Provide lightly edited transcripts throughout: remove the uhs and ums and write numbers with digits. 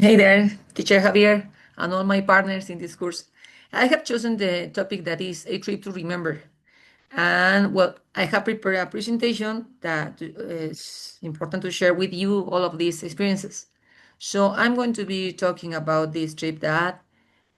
Hey there, teacher Javier, and all my partners in this course. I have chosen the topic that is a trip to remember. And well, I have prepared a presentation that is important to share with you all of these experiences. So I'm going to be talking about this trip that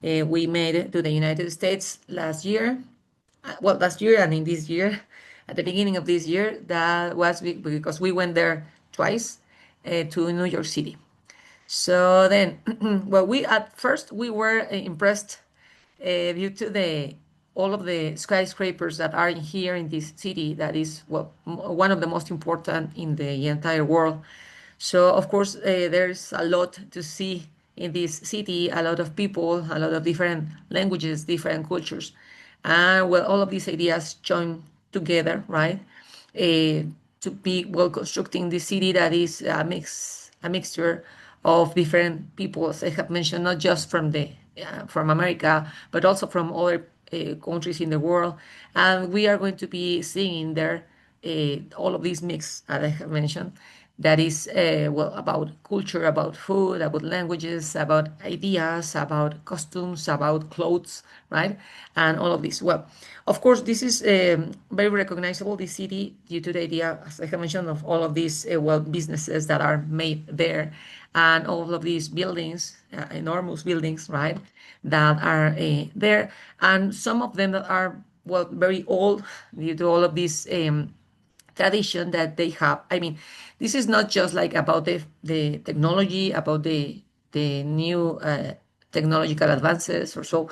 we made to the United States last year. Well, last year and in this year, at the beginning of this year, that was because we went there twice to New York City. So then, well, we at first we were impressed due to the all of the skyscrapers that are here in this city. That is one of the most important in the entire world. So of course, there's a lot to see in this city. A lot of people, a lot of different languages, different cultures, and well, all of these ideas join together, right? To be well constructing the city that is a mixture of different peoples. I have mentioned not just from America, but also from other countries in the world, and we are going to be seeing there all of these mix that I have mentioned. That is well about culture, about food, about languages, about ideas, about costumes, about clothes, right? And all of this. Well, of course, this is very recognizable, this city, due to the idea, as I have mentioned, of all of these well businesses that are made there, and all of these buildings, enormous buildings, right, that are there, and some of them that are well very old due to all of these tradition that they have. I mean, this is not just like about the technology, about the new technological advances or so.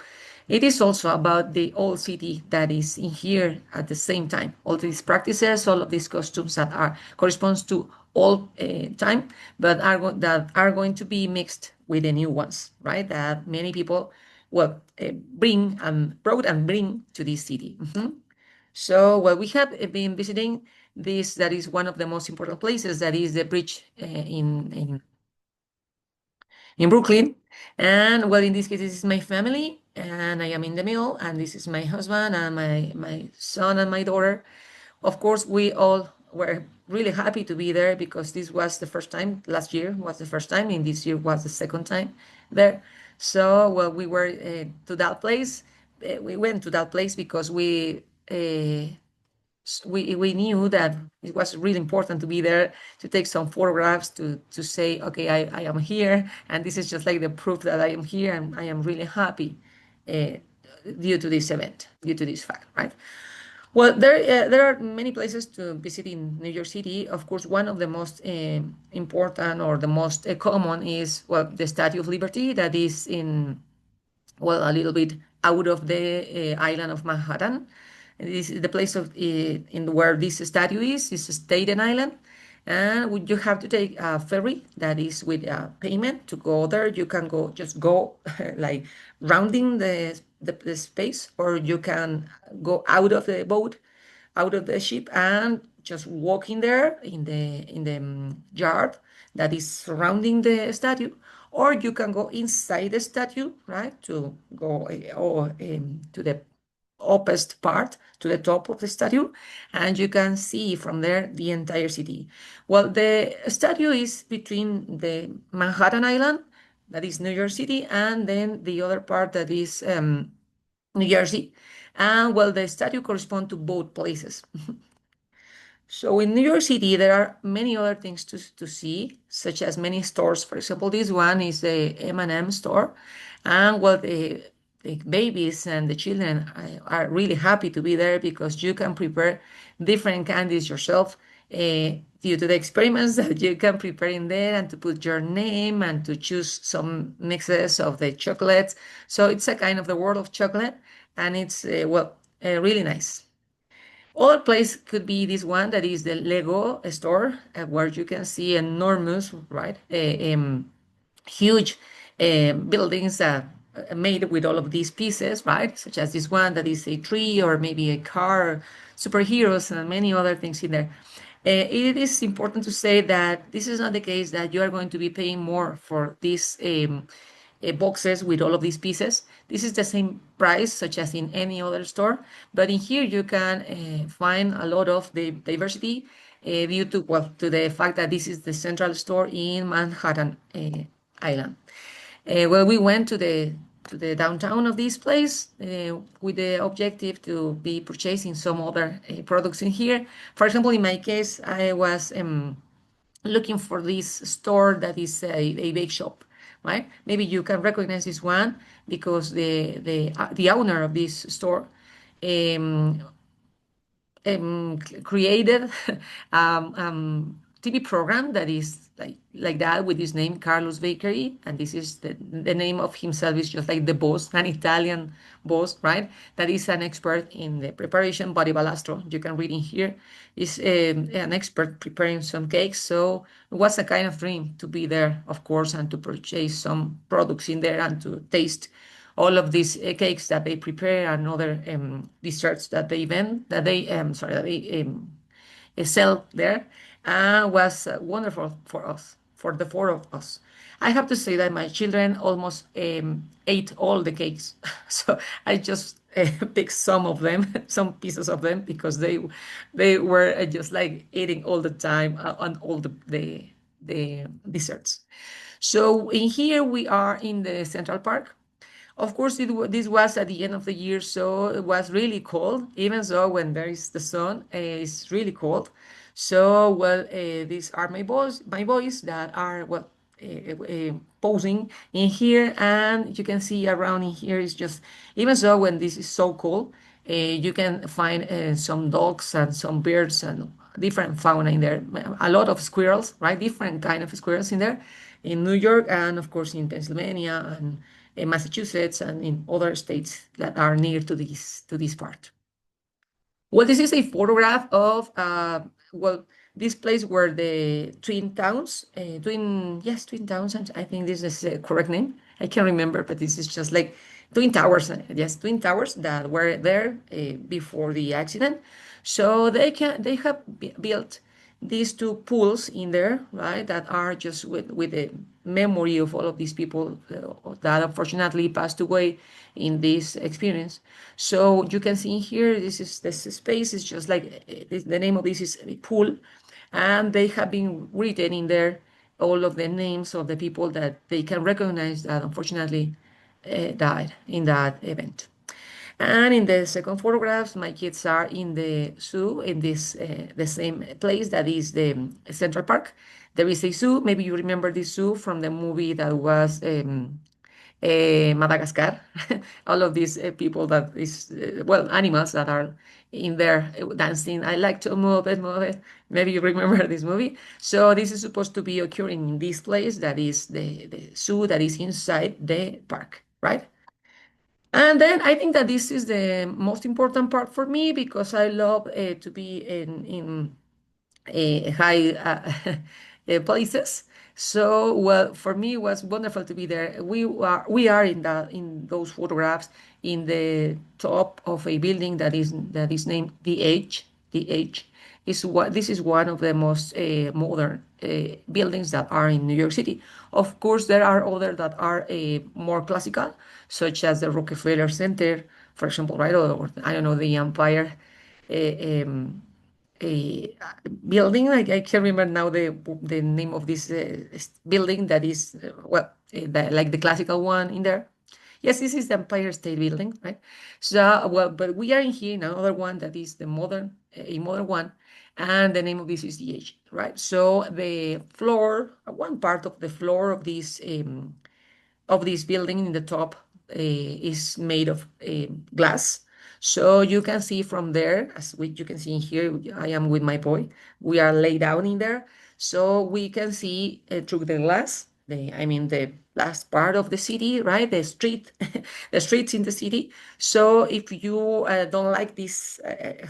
It is also about the old city that is in here at the same time. All these practices, all of these costumes that are corresponds to old time, but that are going to be mixed with the new ones, right? That many people well brought and bring to this city. So, well, we have been visiting this, that is one of the most important places, that is the bridge in Brooklyn. And well, in this case, this is my family, and I am in the middle, and this is my husband and my son and my daughter. Of course, we all were really happy to be there because this was the first time. Last year was the first time, and this year was the second time there. So, well, we were to that place. We went to that place because we knew that it was really important to be there to take some photographs to say, okay, I am here, and this is just like the proof that I am here, and I am really happy uh, due to this event, due to this fact, right? Well, there are many places to visit in New York City. Of course, one of the most important or the most common is well the Statue of Liberty, that is in well, a little bit out of the island of Manhattan. And this is the place of in where this statue is Staten Island. And you have to take a ferry that is with a payment to go there. You can just go like rounding the space, or you can go out of the boat, out of the ship, and just walk in there in the yard that is surrounding the statue, or you can go inside the statue, right, to go or to the opposite part, to the top of the statue, and you can see from there the entire city. Well, the statue is between the Manhattan Island, that is New York City, and then the other part that is New Jersey. And well, the statue corresponds to both places. So in New York City, there are many other things to see, such as many stores. For example, this one is the M&M store. And well, the babies and the children are really happy to be there because you can prepare different candies yourself due to the experiments that you can prepare in there, and to put your name and to choose some mixes of the chocolates. So it's a kind of the world of chocolate, and it's, really nice. Other place could be this one that is the Lego store, where you can see enormous, right, huge buildings made with all of these pieces, right, such as this one that is a tree or maybe a car, superheroes, and many other things in there. It is important to say that this is not the case that you are going to be paying more for these boxes with all of these pieces. This is the same price, such as in any other store, but in here you can find a lot of the diversity due to well to the fact that this is the central store in Manhattan. island. Well, we went to the downtown of this place with the objective to be purchasing some other products in here. For example, in my case, I was looking for this store that is a bake shop, right? Maybe you can recognize this one because the owner of this store um, created TV program that is like that with his name Carlos Bakery, and this is the name of himself is just like the boss, an Italian boss, right? That is an expert in the preparation. Body Balastro, you can read in here, is an expert preparing some cakes. So it was a kind of dream to be there, of course, and to purchase some products in there and to taste all of these cakes that they prepare and other desserts that they vend that they sorry that they sell there was wonderful for us, for the four of us. I have to say that my children almost ate all the cakes, so I just picked some of them, some pieces of them, because they were just like eating all the time on all the desserts. So in here we are in the Central Park. Of course, this was at the end of the year, so it was really cold. Even so, when there is the sun, it's really cold. So, well, these are my boys that are well posing in here, and you can see around in here is just even so when this is so cold, you can find some dogs and some birds and different fauna in there. A lot of squirrels, right? Different kind of squirrels in there, in New York and of course in Pennsylvania and in Massachusetts and in other states that are near to this part. Well, this is a photograph of well, this place where the twin towns, yes, twin towns. I think this is the correct name. I can't remember, but this is just like twin towers. Yes, twin towers that were there before the accident. So they have built these two pools in there, right? That are just with the memory of all of these people that unfortunately passed away in this experience. So you can see here, this space is just like the name of this is a pool, and they have been written in there all of the names of the people that they can recognize that unfortunately died in that event. And in the second photographs, my kids are in the zoo in this the same place that is the Central Park. There is a zoo. Maybe you remember this zoo from the movie that was Madagascar. All of these people that is well animals that are in there dancing. I like to move it, move it. Maybe you remember this movie. So this is supposed to be occurring in this place that is the zoo that is inside the park, right? And then I think that this is the most important part for me because I love to be in high places. So, well, for me, it was wonderful to be there. We are in those photographs in the top of a building that is named the H. The H is what this is one of the most modern buildings that are in New York City. Of course, there are others that are more classical, such as the Rockefeller Center, for example, right, or I don't know, the Empire. Um, a building. Like I can't remember now the name of this building that is like the classical one in there. Yes, this is the Empire State Building, right? So well, but we are in here in another one that is the modern, a modern one, and the name of this is the H, right? So the floor, one part of the floor of this building in the top is made of glass. So you can see from there, you can see in here, I am with my boy. We are laid down in there. So we can see through the glass, I mean, the last part of the city, right? The street, the streets in the city. So if you don't like these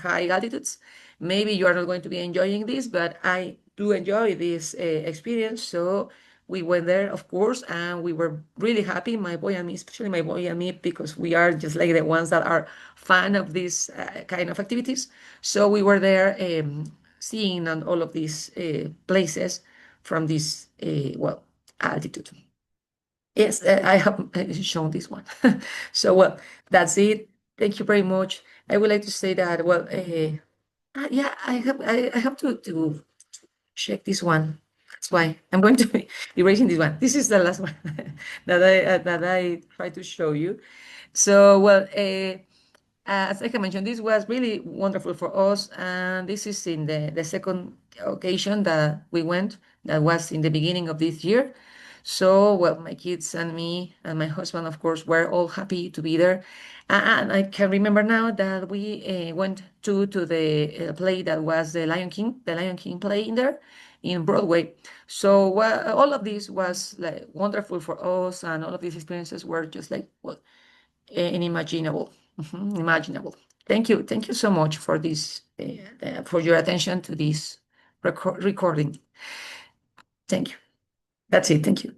high altitudes, maybe you are not going to be enjoying this, but I do enjoy this experience. So we went there, of course, and we were really happy, my boy and me, especially my boy and me, because we are just like the ones that are fan of these kind of activities. So we were there seeing on all of these places from this, well, altitude. Yes, I have shown this one. So, well, that's it. Thank you very much. I would like to say that, well, yeah, I have to check this one. That's why I'm going to be erasing this one. This is the last one that I try to show you. So, well, as I mentioned, this was really wonderful for us, and this is in the second occasion that we went. That was in the beginning of this year. So, well, my kids and me and my husband, of course, were all happy to be there. And I can remember now that we went to the play that was the Lion King play in there in Broadway. So, well, all of this was like wonderful for us, and all of these experiences were just like, well, inimaginable. Imaginable. Thank you so much for this, for your attention to this recording. Thank you. That's it. Thank you.